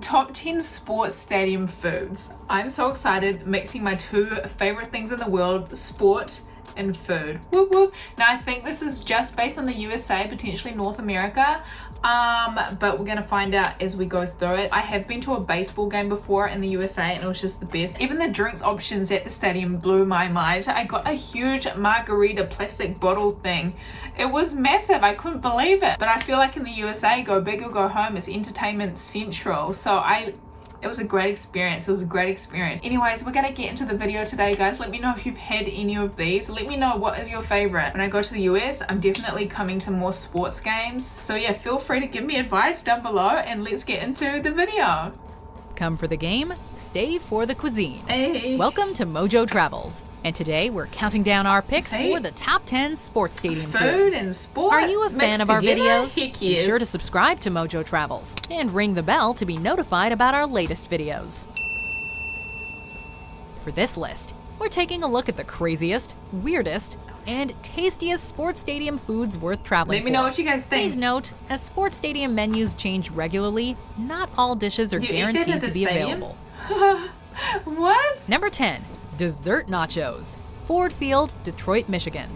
Top 10 sports stadium foods. I'm so excited, mixing my two favorite things in the world, sport and food. Woo woo. Now I think this is just based on the USA, potentially North America, but we're gonna find out as we go through it. I have been to a baseball game before in the USA and it was just the best. Even the drinks options at the stadium blew my mind. I got a huge margarita plastic bottle thing. It was massive, I couldn't believe it. But I feel like in the USA, go big or go home, it's entertainment central. So it was a great experience. It was a great experience. Anyways, we're gonna get into the video today, guys. Let me know if you've had any of these. Let me know what is your favorite. When I go to the US, I'm definitely coming to more sports games. So yeah, feel free to give me advice down below and let's get into the video. Come for the game, stay for the cuisine. Hey. Welcome to Mojo Travels. And today we're counting down our picks Hey. for the top 10 sports stadium Food foods. and sport. Are you a fan mixed of our together? videos? Heck Be yes. sure to subscribe to Mojo Travels and ring the bell to be notified about our latest videos. For this list, we're taking a look at the craziest, weirdest, and tastiest sports stadium foods worth traveling Let me for. know what you guys think. Please note, as sports stadium menus change regularly, not all dishes are You eat that guaranteed at to the be stadium? available. What? Number 10, dessert nachos, Ford Field, Detroit, Michigan.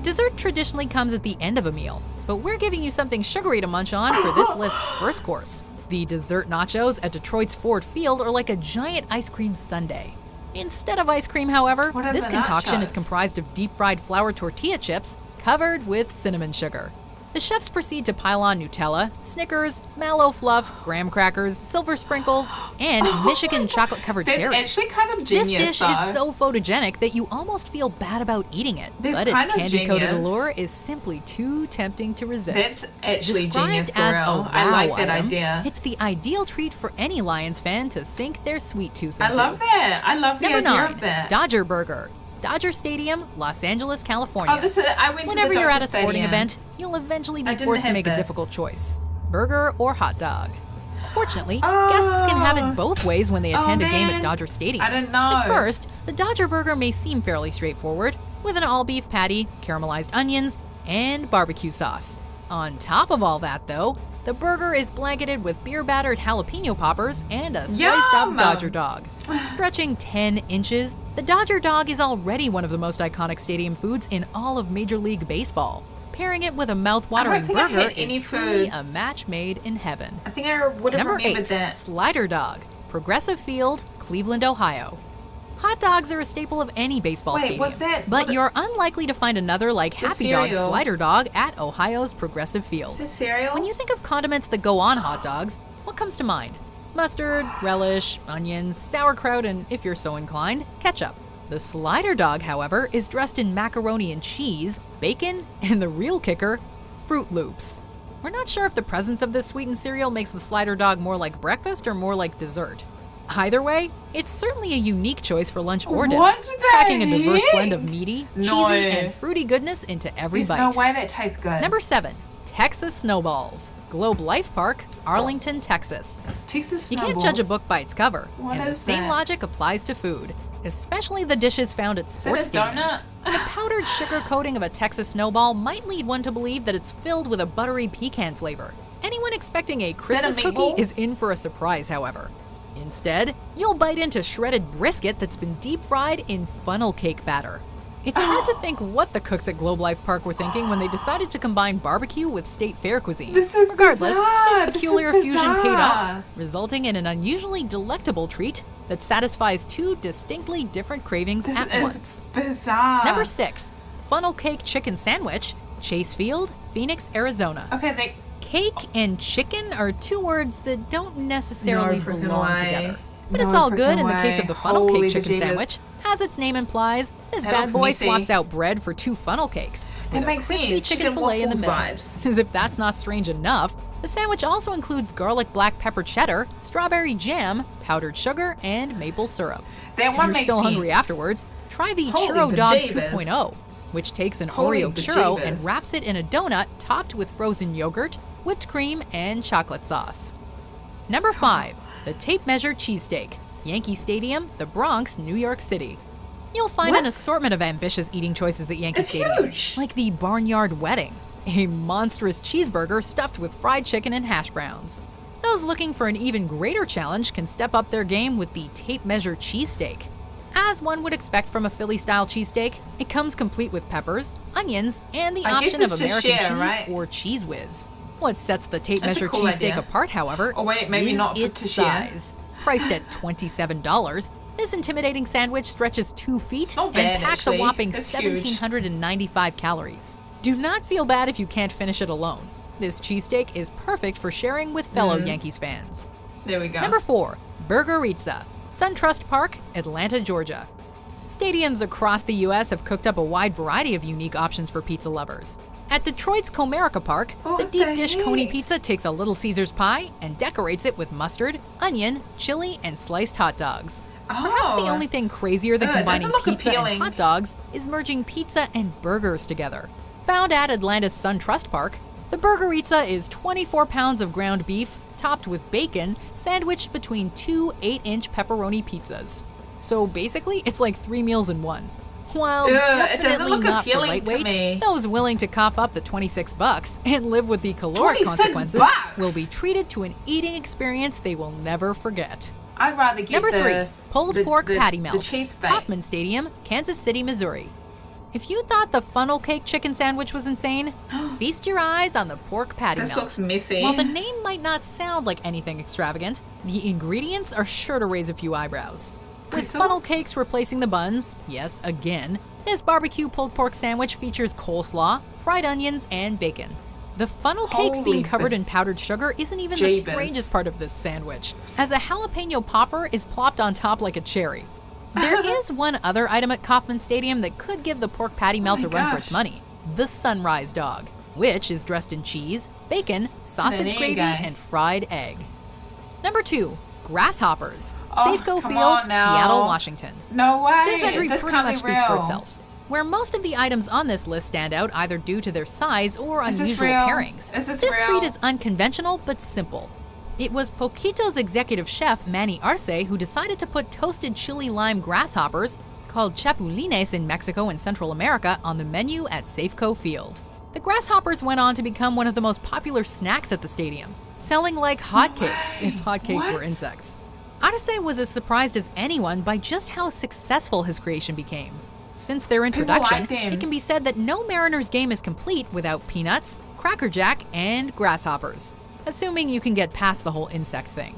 Dessert traditionally comes at the end of a meal, but we're giving you something sugary to munch on for this list's first course. The dessert nachos at Detroit's Ford Field are like a giant ice cream sundae. Instead of ice cream, however, What are this the concoction nachos? is comprised of deep-fried flour tortilla chips covered with cinnamon sugar. The chefs proceed to pile on Nutella, Snickers, Mallow Fluff, graham crackers, silver sprinkles, and Michigan chocolate-covered That's cherries. actually kind of This genius, dish though. is so photogenic that you almost feel bad about eating it, That's but its kind of candy-coated genius. allure is simply too tempting to resist. That's actually Described genius for as real. a wow I like that item, idea. It's the ideal treat for any Lions fan to sink their sweet tooth into. I love that. I love the Number idea 9, of that. Dodger Burger, Dodger Stadium, Los Angeles, California. Oh, this is. I went Whenever to the you're at Dodger a sporting Stadium. event, you'll eventually I be didn't forced to have make a this. difficult choice: burger or hot dog. Fortunately, guests can have it both ways when they attend a game man. at Dodger Stadium. I didn't know. At first, the Dodger Burger may seem fairly straightforward, with an all-beef patty, caramelized onions, and barbecue sauce. On top of all that, though, the burger is blanketed with beer-battered jalapeno poppers and a sliced-up Yum! Dodger dog. Stretching 10 inches, the Dodger dog is already one of the most iconic stadium foods in all of Major League Baseball. Pairing it with a mouth-watering think I've burger had any is truly food. a match made in heaven. I think I would have Number remembered 8, that. Slider Dog, Progressive Field, Cleveland, Ohio. Hot dogs are a staple of any baseball Wait, stadium, was that- but was it- you're unlikely to find another like Happy Dog cereal. Slider Dog at Ohio's Progressive Field. Is this cereal? When you think of condiments that go on hot dogs, what comes to mind? Mustard, relish, onions, sauerkraut, and if you're so inclined, ketchup. The Slider Dog, however, is dressed in macaroni and cheese, bacon, and the real kicker, Fruit Loops. We're not sure if the presence of this sweetened cereal makes the Slider Dog more like breakfast or more like dessert. Either way, it's certainly a unique choice for lunch or dinner, What the packing a diverse heck? blend of meaty, No. cheesy, and fruity goodness into every There's bite. no way that tastes good. Number 7, Texas Snowballs, Globe Life Park, Arlington, Texas. Texas You can't snowballs. judge a book by its cover, What and the is same that? logic applies to food, especially the dishes found at sports that a donut? stadiums. The powdered sugar coating of a Texas snowball might lead one to believe that it's filled with a buttery pecan flavor. Anyone expecting a Christmas cookie meatball? is in for a surprise, however. Instead, you'll bite into shredded brisket that's been deep fried in funnel cake batter. It's hard to think what the cooks at Globe Life Park were thinking when they decided to combine barbecue with state fair cuisine. This is Regardless, bizarre. this This is peculiar fusion paid off, bizarre. resulting in an unusually delectable treat that satisfies two distinctly different cravings This at is once. bizarre. Number 6, funnel cake chicken sandwich, Chase Field, Phoenix, Arizona. Okay, Cake and chicken are two words that don't necessarily No freaking belong way. together. But No it's all good freaking in the case way. of the funnel Holy cake chicken bejeebus. sandwich. As its name implies, this That bad looks boy messy. swaps out bread for 2 funnel cakes. That with a makes crispy sense. chicken Chicken fillet in the middle. waffles vibes. As if that's not strange enough, the sandwich also includes garlic black pepper cheddar, strawberry jam, powdered sugar, and maple syrup. That If one you're makes still hungry sense. afterwards, try the Holy Churro Dog bejeebus. 2.0, which takes an Holy Oreo churro bejeebus. and wraps it in a donut topped with frozen yogurt, whipped cream, and chocolate sauce. Number 5, the tape measure cheesesteak, Yankee Stadium, the Bronx, New York City. You'll find an What? assortment of ambitious eating choices at Yankee It's Stadium, huge. like the Barnyard Wedding, a monstrous cheeseburger stuffed with fried chicken and hash browns. Those looking for an even greater challenge can step up their game with the tape measure cheesesteak. As one would expect from a Philly-style cheesesteak, it comes complete with peppers, onions, and the option of American cheese right? or Cheese Whiz. What sets the tape measure cool cheesesteak apart, however, is its size. Priced at $27, this intimidating sandwich stretches 2 feet and packs a whopping 1,795 calories. Do not feel bad if you can't finish it alone. This cheesesteak is perfect for sharing with fellow Yankees fans. There we go. Number 4, Burgerizza, SunTrust Park, Atlanta, Georgia. Stadiums across the U.S. have cooked up a wide variety of unique options for pizza lovers. At Detroit's Comerica Park, the deep dish Coney pizza takes a Little Caesars pie and decorates it with mustard, onion, chili, and sliced hot dogs. Perhaps the only thing crazier than combining pizza and hot dogs is merging pizza and burgers together. Found at Atlanta's SunTrust Park, the Burgerizza is 24 pounds of ground beef, topped with bacon, sandwiched between 2 8-inch pepperoni pizzas. So basically, it's like 3 meals in one. While definitely not for lightweights, those willing to cough up the $26 and live with the caloric consequences will be treated to an eating experience they will never forget. I'd rather get Number 3, pulled pork patty melt, cheesesteak. Kauffman Stadium, Kansas City, Missouri. If you thought the funnel cake chicken sandwich was insane, feast your eyes on the pork patty melt. This looks messy. While the name might not sound like anything extravagant, the ingredients are sure to raise a few eyebrows. With funnel cakes replacing the buns, yes, again, this barbecue pulled pork sandwich features coleslaw, fried onions, and bacon. The funnel cakes being covered in powdered sugar isn't even the strangest part of this sandwich, as a jalapeno popper is plopped on top like a cherry. There is one other item at Kauffman Stadium that could give the pork patty melt a run for its money: the Sunrise Dog, which is dressed in cheese, bacon, sausage gravy, and fried egg. Number 2, Grasshoppers, Safeco Field, Seattle, Washington. No way! This entry pretty much speaks for itself. Where most of the items on this list stand out either due to their size or unusual pairings, this treat is unconventional but simple. It was Poquito's executive chef Manny Arce who decided to put toasted chili lime grasshoppers, called chapulines in Mexico and Central America, on the menu at Safeco Field. The grasshoppers went on to become one of the most popular snacks at the stadium, selling like hotcakes if hotcakes were insects. Arce was as surprised as anyone by just how successful his creation became. Since their introduction, it can be said that no Mariners game is complete without peanuts, Cracker Jack, and grasshoppers, assuming you can get past the whole insect thing.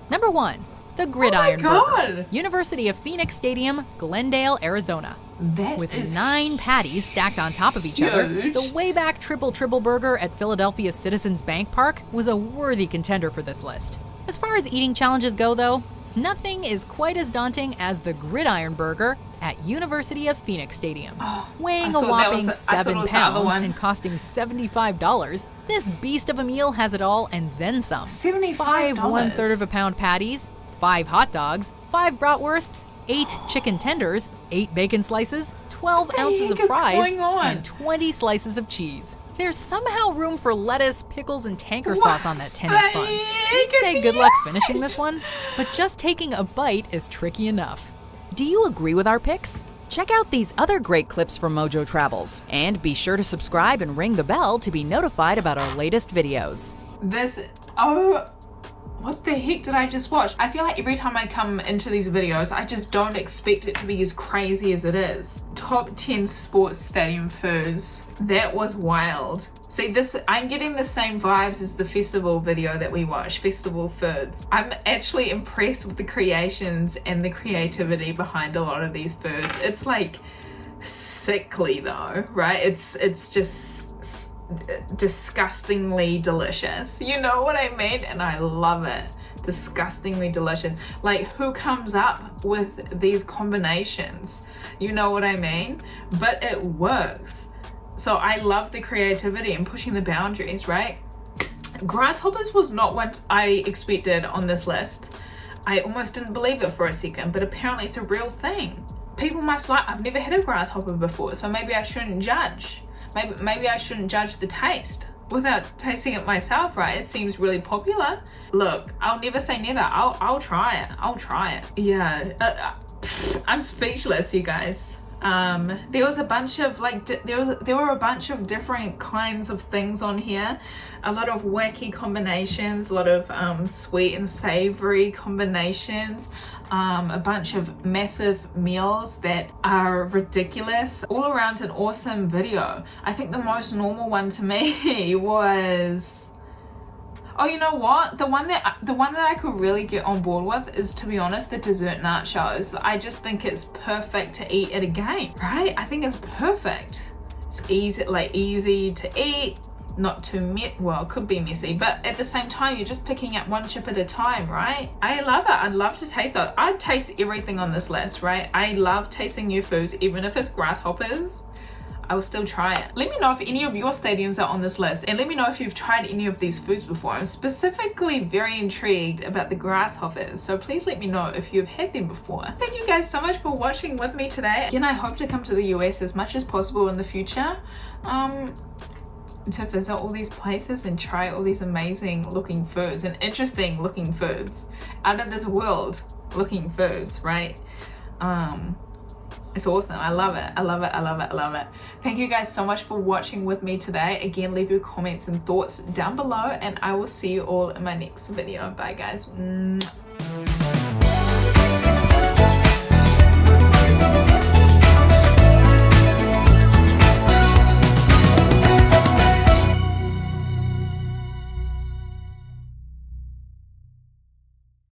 Number 1, the Gridiron Burger, University of Phoenix Stadium, Glendale, Arizona. With 9 patties stacked on top of each other, the way-back triple burger at Philadelphia's Citizens Bank Park was a worthy contender for this list. As far as eating challenges go, though, nothing is quite as daunting as the Gridiron Burger at University of Phoenix Stadium. Weighing a whopping 7 pounds and costing $75, this beast of a meal has it all and then some. 5 1/3 of a pound patties, 5 hot dogs, 5 bratwursts, 8 chicken tenders, 8 bacon slices, 12 ounces of fries, and 20 slices of cheese. There's somehow room for lettuce, pickles, and tanker sauce on that 10-inch bun. We'd say good luck finishing this one, but just taking a bite is tricky enough. Do you agree with our picks? Check out these other great clips from Mojo Travels, and be sure to subscribe and ring the bell to be notified about our latest videos. What the heck did I just watch? I feel like every time I come into these videos, I just don't expect it to be as crazy as it is. Top 10 sports stadium foods. That was wild. See, I'm getting the same vibes as the festival video that we watched, Festival Foods. I'm actually impressed with the creations and the creativity behind a lot of these foods. It's like sickly though, right? It's just disgustingly delicious. You know what I mean? And I love it. Disgustingly delicious. Like, who comes up with these combinations? You know what I mean? But it works. So I love the creativity and pushing the boundaries, right? Grasshoppers was not what I expected on this list. I almost didn't believe it for a second, but apparently it's a real thing. People must like, I've never had a grasshopper before, so maybe I shouldn't judge. Maybe I shouldn't judge the taste without tasting it myself, right? It seems really popular. Look, I'll never say never. I'll try it. Yeah. I'm speechless, you guys. There was a bunch of like there were a bunch of different kinds of things on here, a lot of wacky combinations, a lot of sweet and savory combinations, a bunch of massive meals that are ridiculous. All around an awesome video. I think the most normal one to me was, oh, you know what? The one that I could really get on board with is, to be honest, the dessert nachos. I just think it's perfect to eat at a game, right? I think it's perfect. It's easy to eat, not too well, it could be messy, but at the same time, you're just picking up one chip at a time, right? I love it. I'd love to taste that. I'd taste everything on this list, right? I love tasting new foods, even if it's grasshoppers. I will still try it. Let me know if any of your stadiums are on this list, and let me know if you've tried any of these foods before. I'm specifically very intrigued about the grasshoppers, so please let me know if you've had them before. Thank you guys so much for watching with me today. Again, I hope to come to the US as much as possible in the future, to visit all these places and try all these amazing looking foods and interesting looking foods, out of this world looking foods, right? It's awesome. I love it. I love it. I love it. I love it. Thank you guys so much for watching with me today. Again, leave your comments and thoughts down below, and I will see you all in my next video. Bye guys.